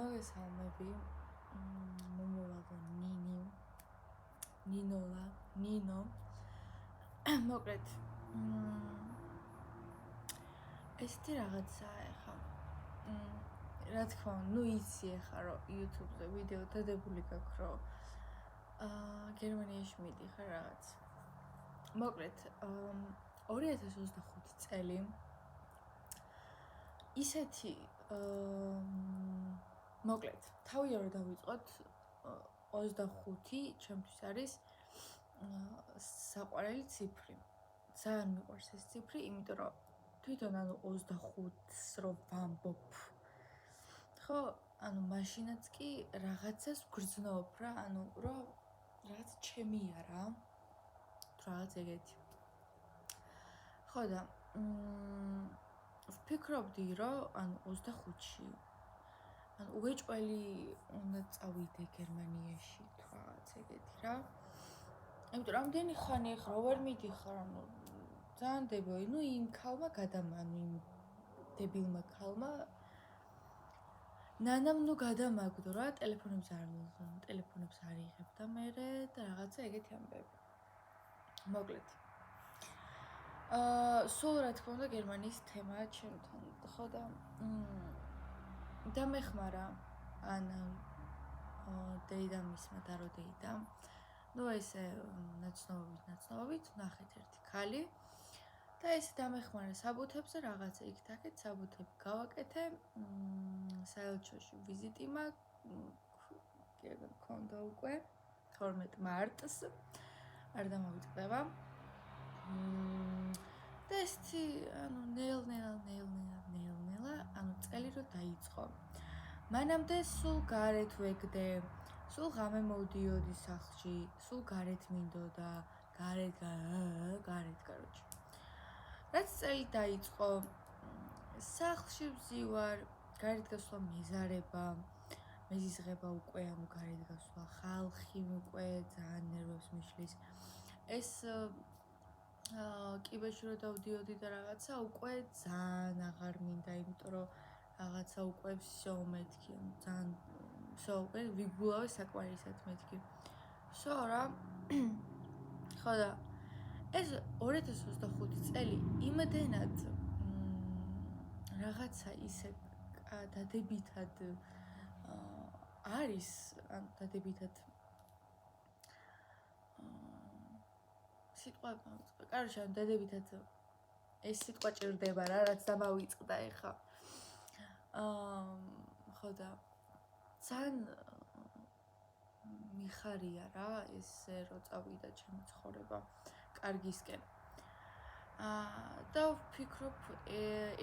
მოგესალმები. მომავალო ნინო. მოკლედ. ესეთი რაღაცაა ახლა. რა თქმა უნდა, ნუ იცი ახლა რომ YouTube-ზე ვიდეო დადებული გაქვს, რომ გერმანიაში მიდიხარ რაღაც. მოკლედ, 2025 წელი ისეთი მოკლედ, თავი რომ დავიწყოთ 25 ჩემთვის არის საყვარელი ციფრი. ძალიან მიყვარს ეს ციფრი, იმიტომ რომ თვითონ 25-ს რომ ვამბობ. ხო, მაშინაც კი რაღაცას ვგრძნობ რა, რომ რაღაც ჩემია რა. რაღაც ეგეთი. ხო და ვფიქრობდი რომ 25-ში უეჭველი უნდა წავიდე გერმანიაში თუ რაღაც ეგეთი რა. იმიტომ რამდენი ხანი ახლა ვერ მიდიხარ, ძალიან დებოი, იმ ქალმა გადამანუ იმ დებილმა ქალმა ნანამ გადამაგდო რა, ტელეფონებს არ იღებ და მე და რაღაცა ეგეთი ამბები. მოკლედ. სულ რა თქმა უნდა გერმანიის თემაა ჩემთან, ხო და დამეხმარა დეიდამისმა და რო დეიდამ. ესე ნაცნობობით ნახეთ ერთი ქალი და ესე დამეხმარა საბუთებზე რაღაცა იქ-თაქეთ საბუთები გავაკეთე. საელჩოში ვიზიტი მქონდა უკვე 12 მარტს. არ დამოვიწყდება. და ესეთი ნელა წელი რო დაიწყო. მანამდე სულ გარეთ ვეგდე, სულ ღამე მოვდიოდი სახლში, სულ გარეთ მინდოდა, გარეთ, короче. რაც წელი დაიწყო, სახლში ვზივარ, გარეთ გასვლა მეზარება, მეზიზღება უკვე, გარეთ გასვლა, ხალხი უკვე ძალიან ნერვებს მიშლის. ეს კიბეში რო დავდიოდი და რაღაცა უკვე ძალიან აღარ მინდა, იმიტომ რომ რაღაცა უკვე всё მეთქი, ძალიან всё უკვე ვიგულავე საკმარისად მეთქი. всё რა. ხო და ეს 2025 წელი იმდენად რაღაცა ისე დადებითად არის, დადებითად სიტყვა კაროჩე, დადებითად ეს სიტყვა ჭირდება რა, რაც დამავიწყდა ეხა. ხო და ძალიან მიხარია რა, ესე რო წავიდა ჩემი ცხოვრება კარგისკენ. და ვფიქრობ,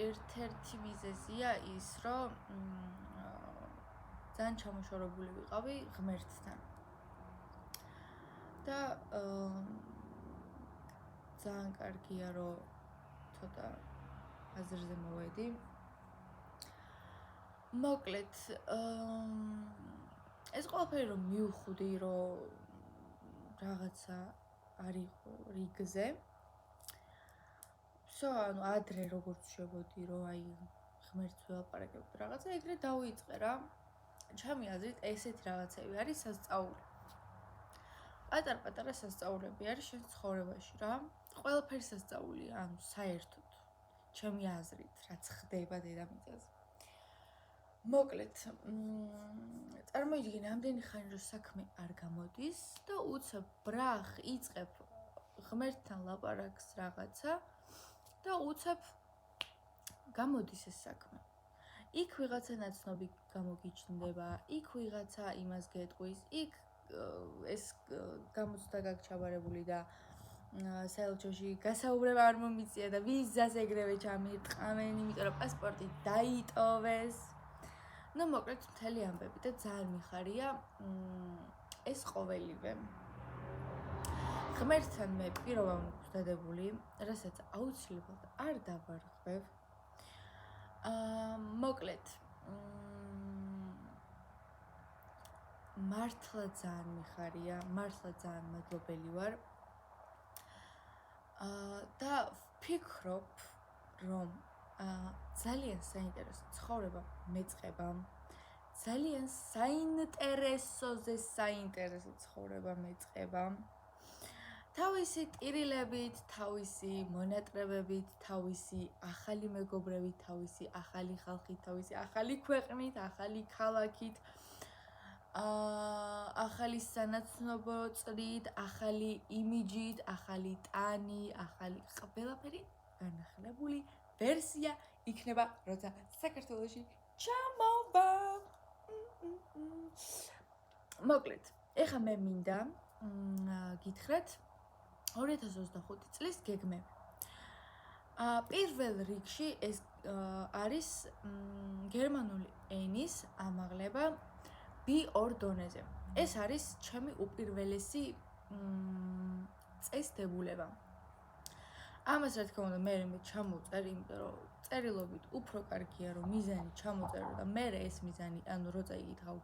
ერთ-ერთი მიზეზია ის, რომ ძალიან ჩამოშორებული ვიყავი ღმერთთან. და ძალიან კარგია, რომ ცოტა აზრზე მოვედი. მოკლედ, ეს ყველაფერი რომ მივხვდი, რომ რაღაცა არისო რიგზე. всё, ადრე როგორც შევოდი, რომ ღმერთს ველაპარაკებ რაღაცა, ეგრე დავიწყე რა. ჩემი აზრით, ესეთი რაღაცები არის სასწაული. პატარ-პატარა სასწაულები არის შენ ცხოვრებაში რა. ყველაფერი სასწაულია, საერთოდ. ჩემი აზრით, რაც ხდება დედამიწაზე. მოკლედ, წარმოიდგინე, ამდენი ხანი რომ საქმე არ გამოდის და უცებ ბრახ იწყებ ღმერთთან ლაპარაკს რაღაცა და უცებ გამოდის ეს საქმე. იქ ვიღაცა ნაცნობი გამოგიჩნდება, იქ ვიღაცა იმას გეტყვის, იქ ეს გამოცდა გაგჩაბარებული და საელჩოში გასაუბრება არ მომიწია და ვიზას ეგრევე ჩამირტყამენ, იმიტომ რომ პასპორტი დაიტოვეს. მოკლედ მთელი ამბები და ძალიან მიხარია ეს ყოველივე. ღმერთთან მე პირობა მაქვს დადებული, რასაც აუცილებლად არ დავარღვევ. მოკლედ, მართლა ძალიან მიხარია, მართლა ძალიან მადლობელი ვარ. და ვფიქრობ, რომ ძალიან საინტერესო ცხოვრება მეწყება, ძალიან საინტერესო ცხოვრება მეწყება. თავისი ტირილებით, თავისი მონატრებებით, თავისი ახალი მეგობრებით, თავისი ახალი ხალხით, თავისი ახალი ქვეყნით, ახალი ქალაქით, ახალი სანაცნობო წრით, ახალი იმიჯით, ახალი ტანი, ახალი ყველაფერი განახლებული ვერსია იქნება, როცა საქართველოში ჩამოვა. მოკლედ, ეხლა მე მინდა გითხრათ 2025 წლის გეგმები. პირველ რიგში ეს არის გერმანული ენის ამაღლება B2 დონეზე. ეს არის ჩემი უპირველესი წესდებულება. ამას რა თქმა უნდა მე ჩამოვწერ, იმიტომ რომ წერილობით უფრო კარგია რომ მიზანი ჩამოწერო და მე ეს მიზანი, ანუ როცა იგითხავ,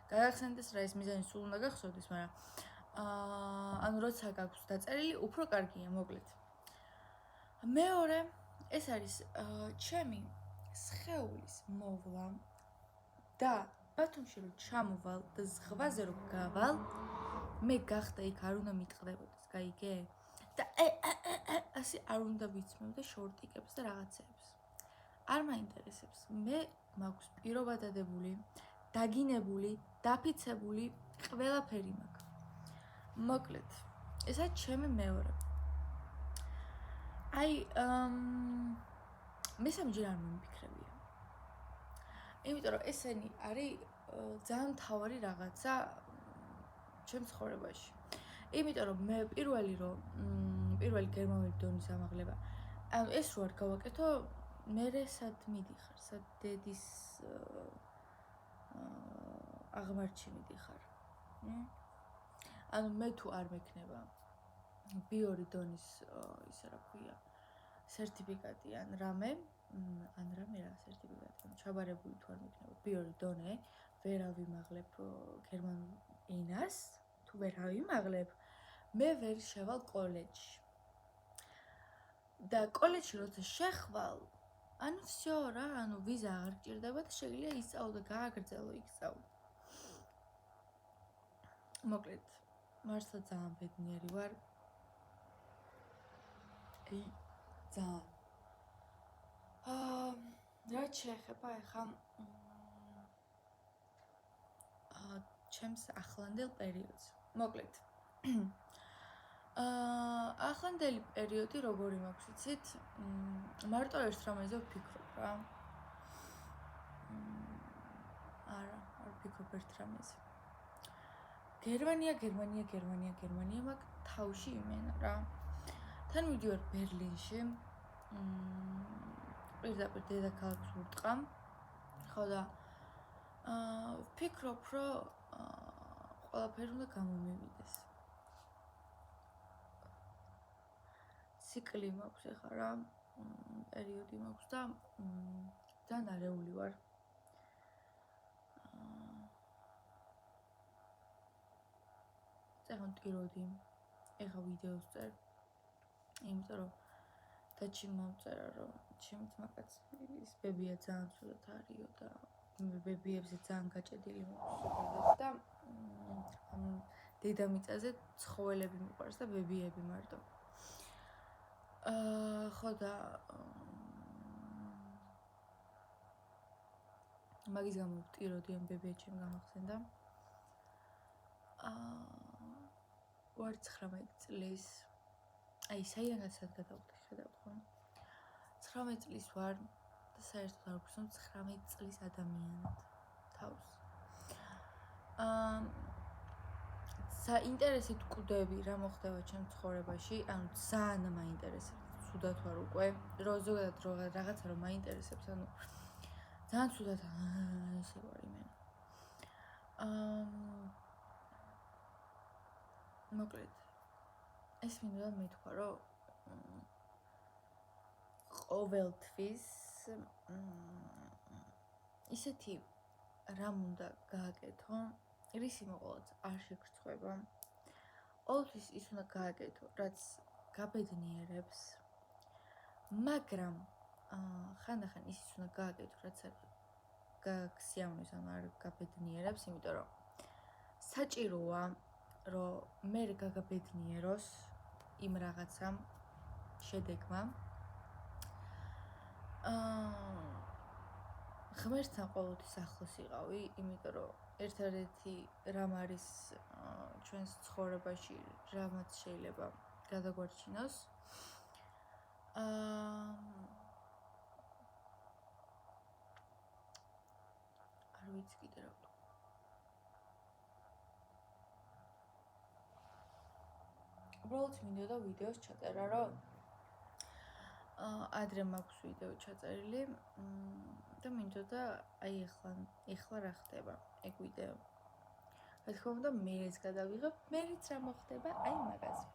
გაგახსენდეს რა ეს მიზანი სულ უნდა გახსოვდეს, მაგრამ ანუ როცა გაქვს დაწერილი, უფრო კარგია, მოკლედ. მეორე, ეს არის ჩემი სხეულის მოვლა და ბათუმში რომ ჩამოვალ და ზღვაზე რომ გავალ, მე გახდა იქ არ უნდა მიტყდებოდეს, გაიგე? და ასე არ უნდა ვიცმევ და შორტიკებს და რაღაცებს. არ მაინტერესებს. მე მაქვს პირობა დადებული, დაგინებული, დაფიცებული, ყველაფერი მაქვს. მოკლედ, ესაა ჩემი მეორე. აი, მესამეჯერ არ მომიფიქრებია. იმიტომ რომ ესენი არის ძალიან მთავარი რაღაცა ჩემ ცხოვრებაში. იმიტომ რომ მე პირველი გერმანული დონის ამაღლება, ანუ ეს რო არ გავაკეთო, მერე სად მიდიხარ, სად დედის აღმართში მიდიხარ. ანუ მე თუ არ მექნება B2 დონის ისა რა ქვია, სერტიფიკატი ან რამე რა სერტიფიკატი, ჩაბარებული თუ არ მექნება B2 დონე, ვერ ავიმაღლებ გერმანულ ენას, თუ ვერ ავიმაღლებ, მე ვერ შევალ კოლეჯში. და კოლეჯში როცა შეხვალ, ანუ всё რა, ანუ ვიზა აღარ გჭირდება და შეგიძლია ისწავლო და გააგრძელო იქ სწავლა. მოკლედ, მართლა ძალიან ბედნიერი ვარ. ძალიან. რაც შეეხება ახლა ჩემს ახლანდელ პერიოდს. მოკლედ. ახლანდელი პერიოდი როგორი მაქვს, იცით? მარტო ერთ რამეზე ვფიქრობ რა. არა, არ ვფიქრობ ერთ რამეზე. გერმანია მაქვს თავში იმენა რა. თან მივდივარ ბერლინში. პირდაპირ დედაქალაქს ვურტყამ. ხო და ვფიქრობ, რომ ყველაფერი უნდა გამომივიდეს. ციკლი მაქვს ახლა რა, პერიოდი მაქვს და ძალიან არეული ვარ. ეხლა მტკიროდი, ეხლა ვიდეოს წერ, იმიტომ რომ დაცი მომწერა, რომ ჩემი ძმაკაცის ბებია ძალიან ცუდად არისო და მე ბებიებზე ძალიან გაჭედილი მაქვს და დედამიწაზე ცხოველები მიყვარს და ბებიები მარტო. ხო და მაგის გამო ვტიროდი ამ ბებია ჩემი გამახსენდა. ვარ 19 წლის. აი, საიდანაც გადავხვდი, ხედავთ ხო? 19 წლის ვარ და საერთოდ არ ვგრძნობ 19 წლის ადამიანად თავს. საინტერესით კვდები რა მოხდება ჩემ ცხოვრებაში, ანუ ძალიან მაინტერესებს, ცუდად ვარ უკვე, რომ ზოგადად რაღაცა რომ მაინტერესებს, ანუ ძალიან ცუდად ესე ვარ იმენა. მოკლედ, ეს მინდა მეთქვა, რომ ყოველთვის ისეთი რამ უნდა გააკეთო, რისი მოყოლაც არ შეგრცხვება. ყოველთვის ის უნდა გააკეთო, რაც გაბედნიერებს, მაგრამ ხანდახან ის უნდა გააკეთო, რაც გაგსიამოვნებს, ანუ არ გაბედნიერებს, იმიტომ რომ საჭიროა, რომ მე გაგაბედნიეროს იმ რაღაცამ შედეგმა. ღმერთთან ყოველთვის ახლოს იყავი, იმიტომ რომ ერთ-ერთი რამ არის ჩვენს ცხოვრებაში, რამაც შეიძლება გადაგვარჩინოს. არ ვიცი კიდე რა ვთქვა. უბრალოდ მინდოდა ვიდეოს ჩაწერა, რომ ადრე მაქვს ვიდეო ჩაწერილი და მინდოდა აი ეხლა რა ხდება ეგ ვიდეო. რა თქმა უნდა, მეც გადავიღებ, მეც რა მოხდება აი მაგაზე.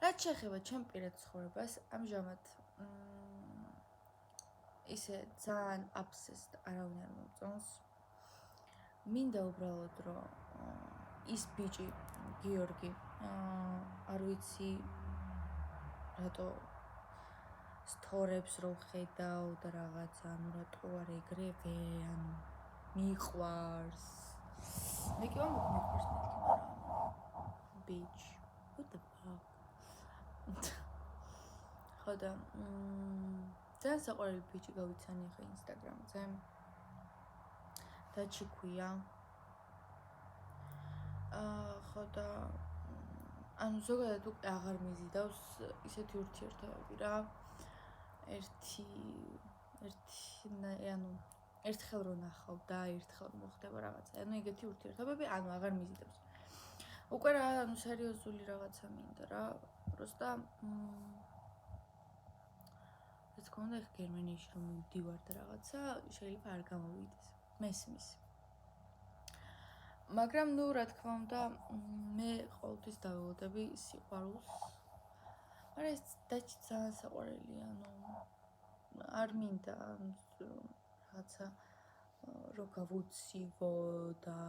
რაც შეეხება ჩემ პირად ცხოვრებას, ამჟამად ისე ძალიან აბსესდ არავინ არ მომწონს. მინდა უბრალოდ რომ ის ბიჭი გიორგი არ ვიცი რატო სტორებს რო ხედავ და რაღაცა, ანუ რატო არ ეგრევე, ანუ მიყვარს. მე კი ვამბობ მიყვარს მეთქი, მაგრამ bitch, what the fuck. ხო და ძალიან საყვარელი ბიჭი გავიცანი ახლა ინსტაგრამზე. და ჩიქვია. ხო და ანუ ზოგადად უკვე აღარ მიზიდავს ისეთი ურთიერთობები რა. ანუ ერთხელ რო ნახავ და ერთხელ მოხდება რაღაცა. ანუ ეგეთი ურთიერთობები ანუ აღარ მიზიდავს. უკვე რა, ანუ სერიოზული რაღაცა მინდა რა. პროსტა რა თქმა უნდა, გერმანიაში რომ მივდივარ და რაღაცა, შეიძლება არ გამოვიდეს. მესმის. მაგრამ ნუ რა თქმა უნდა, მე ყოველთვის დაველოდები სიყვარულს. მაგრამ ეს დაჩი ძალიან საყვარელია, ანუ არ მინდა რაღაცა რო გავუცივო და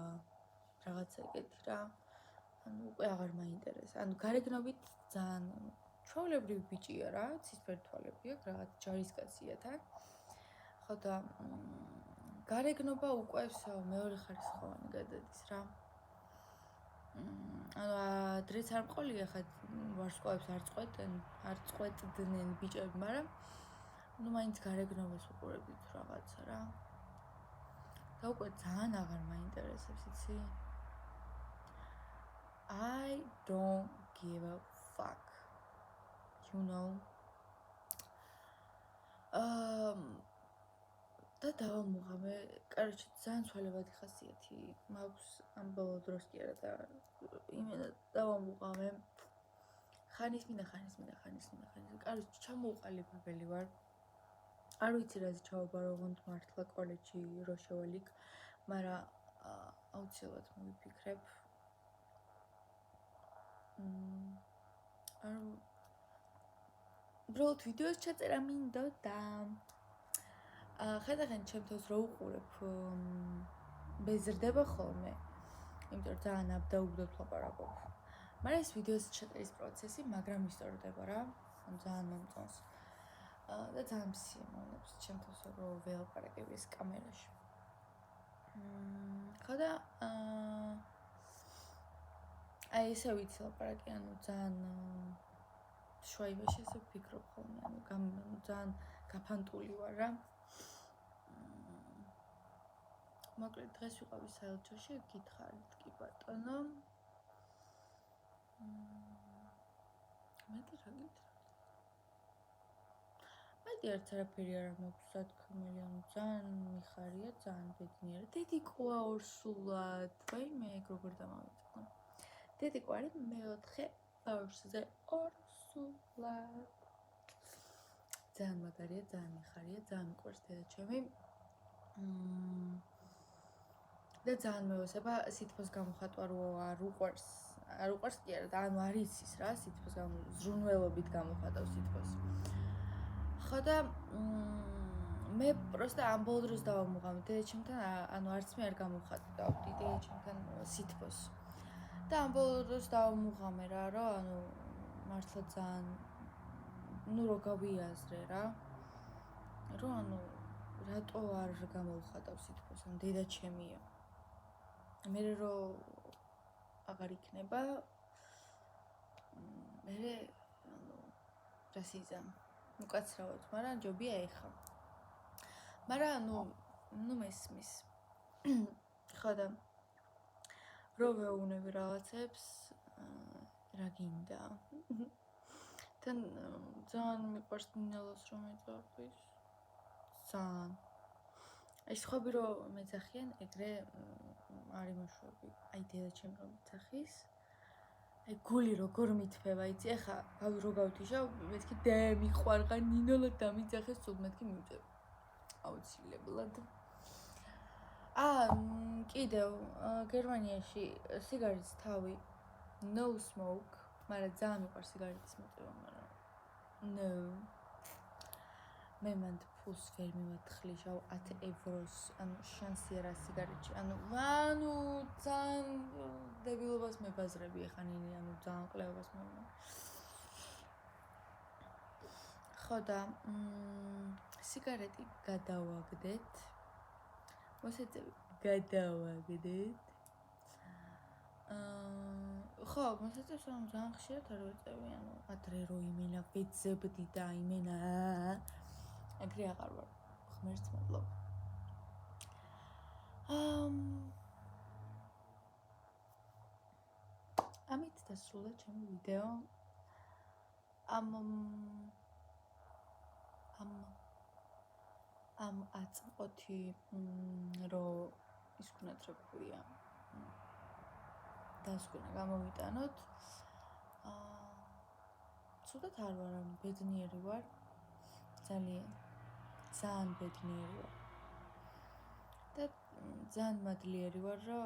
რაღაცა ეგეთი რა. ანუ უკვე აღარ მაინტერესებს. ანუ გარეგნობით ძალიან ჩვეულებრივი ბიჭია რა, ცისფერი თვალები აქვს, რაღაც ჯარისკაცია თან. ხო და გარეგნობა უკვე მეორე ხარისხოვანი გადადის რა. ანუ დრეც არ მყოლია ხა ვარსკვლავებს არ წყვეტდნენ ბიჭები, მაგრამ ну მაინც გარეგნობას უყურებდით რაღაცა რა. და უკვე ძალიან აღარ მაინტერესებს, იცი? I don't give a fuck. You know? და დავამუღამე, კაროჩე, ძალიან ცვალებადი ხასიათი მაქვს ამ ბოლო დროს კი არა და იმენა დავამუღამე. ხანის მინდა. კაროჩე, ჩამოუყალიბებელი ვარ. არ ვიცი რა ჩავაბარო ოღონდ მართლა კოლეჯში რო შევალიქ, მაგრამ აუცილებლად მოვიფიქრებ. უბრალოდ ვიდეოს ჩაწერა მინდოდა. ხედავენ ჩემ თავს რო უყურებ ბეზრდება ხოლმე. იმიტომ რომ ძალიან აბდაუბდოდ ლაპარაკობ. მაგრამ ეს ვიდეოს ჩაწერის პროცესი მაგრამ ისტორდება რა. ძალიან მომწონს. და ძალიან მსიამოვნებს ჩემ თავს რო ველაპარაკები ეს კამერაში. ხო და აი ესე ვიცი ლაპარაკი, ანუ ძალიან შვაიბაში ესე ვფიქრობ ხოლმე, ანუ ძალიან გაფანტული ვარ რა. მოკლედ დღეს ვიყავი საელჩოში, გითხარით კი ბატონო. მეტი რა გითხრათ? მეტი არაფერი არ მაქვს სათქმელი, ანუ ძალიან მიხარია, ძალიან ბედნიერი. დედიკოა ორსულად, ვაიმე ეგ როგორ დამავიწყდა. დედიკო არის მეოთხე ბავშვზე ორსულად. ძალიან მაგარია, ძალიან მიხარია, ძალიან მიყვარს დედა ჩემი. და ძალიან მეოსება სითბოს გამოხატვა რო არ უყვარს კი არა და ანუ არ იცის რა სითბოს ზრუნველობით გამოხატავს სითბოს. ხო და მე პროსტა ამ ბოლო დროს დავამუღამე დედაჩემთან, ანუ არც მე არ გამოვხატავდი დედაჩემთან სითბოს. და ამ ბოლო დროს დავამუღამე რა, რომ ანუ მართლა ძალიან ნუ რო გავიაზრე რა. რომ ანუ რატო არ გამოვხატავ სითბოს, ან დედა ჩემია. მე რომ აღარ იქნება, მე რასიზამ უკაცრავად, მაგრამ ჯობია ეხა. მაგრამ ნუ მესმის. ხო და რო ვეუბნები რაღაცებს, რა გინდა? თან ძალიან მიყვარს ნინელოს რომ ეძახის. ძალიან. აი სხვები რომ მეძახიან, ეგრე არ იმოშვები. აი დედა ჩემი რომ მეძახის. აი გული როგორ მithფება, იცი? ეხა რო გავთიშავ, მეთქი დე მიყვარღა ნინოლა დამიძახეს, სულ მეთქი მივწევ. აუცილებლად. კიდევ გერმანიაში სიგარეტის თავი no smoke, მაგრამ ძალიან მიყვარს სიგარეტის მიწევა, მაგრამ no. მე მანდ ფულს ვერ მივათხრიშავ 10 ევროს, ანუ შანსი არა სიგარეტში, ანუ ძალიან დებილობას მებაზრები ეხა ნინი, ანუ ძალიან კლევებას მევნა. ხო და სიგარეტი გადავაგდეთ. მოსეწევი გადავაგდეთ. ხო, მოსეწევს რომ ძალიან ხშირად არ ვეწევი, ანუ ადრე რო იმენა ვეძებდი და იმენა ეგრე აღარ ვარ. ღმერთს მადლობა. ამით დასრულდა ჩემი ვიდეო. ამ აწმყოთი რო ის ქონათ რა ქვია. დასკვნა გამოვიტანოთ. ცუდად არ ვარ, ბედნიერი ვარ. ძალიან ბედნიერი ვარ. და ძალიან მადლიერი ვარ, რომ